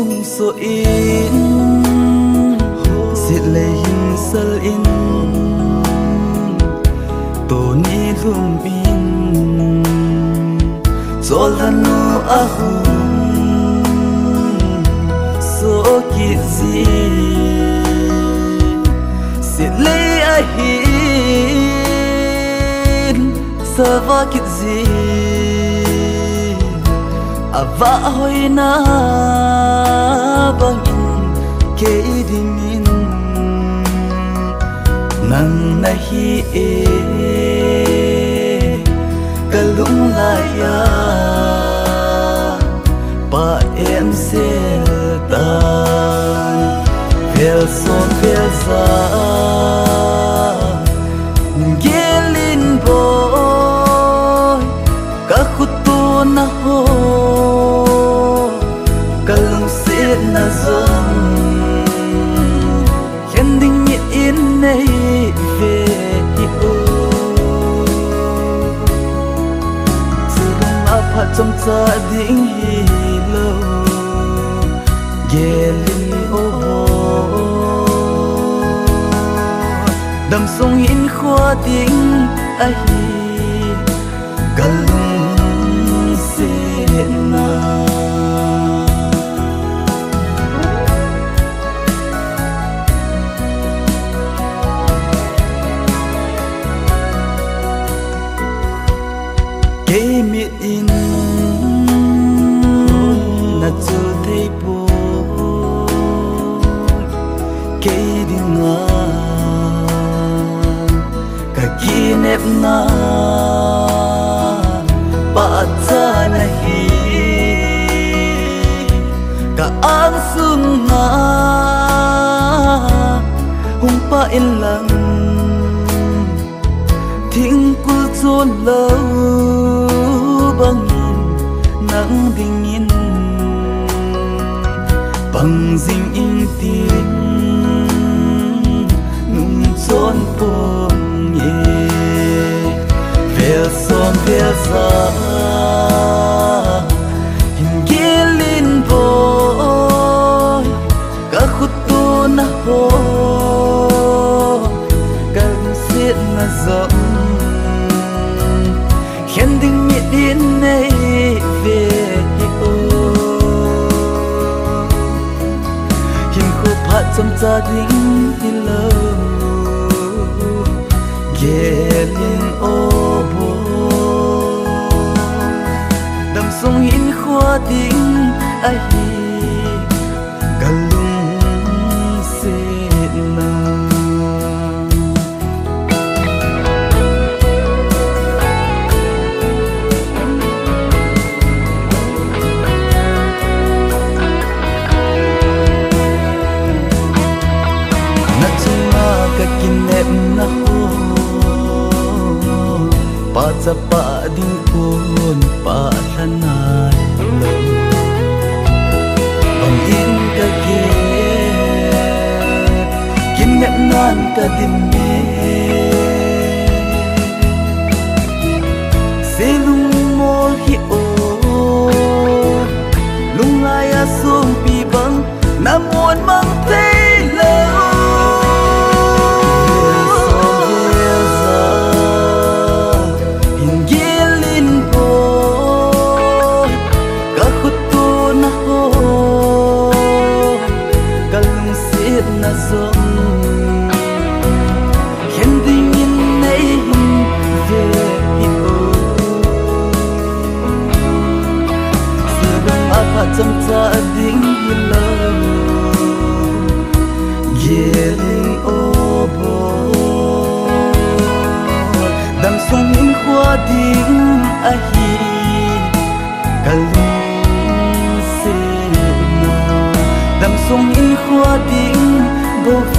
hung so in sit lệ hình sal in tô ni lum in zol hanu ahum so kizi sit lệ ahin sava kizi ava hoi na bangin ke dingin nang nahi e kalung laya pa em se tan vel son vel za gelin boy ka khutu na ho kalung sit na zong khen ding nhị in nay về hi o sự đông áp hạt trong cha ding hi lo gelin o đầm sông in khoa tiếng ai kalung sit na cây miệt in na chu thấy po cây đi nga cả kia nếp na ba cha na hi cả ang sung nga hung pa in lang thinh cu chôn lâu bangin nang dingin bang ding in tin nung chôn pom ye vel son vel za hin gelin boy ka khutu na ho kan sit na zong khen ding miệt in nay về hi o hin khu phat trong gia đình hi lo gelin o bo đầm sông hin khoa tiếng ai kalung sit na kinep na ho pa cha pa ding kun pa thanai lo bang in ka ge kinep nan ka dim me selung mo hi o lung lai a sum pi bang na mon mang te lo na zong khen ding in nay về hi o sự đông áp hạt trong cha ding hi lo gelin o bo đầm sông in khoa tiếng ai kalung sit na đầm sông in khoa tiếng bo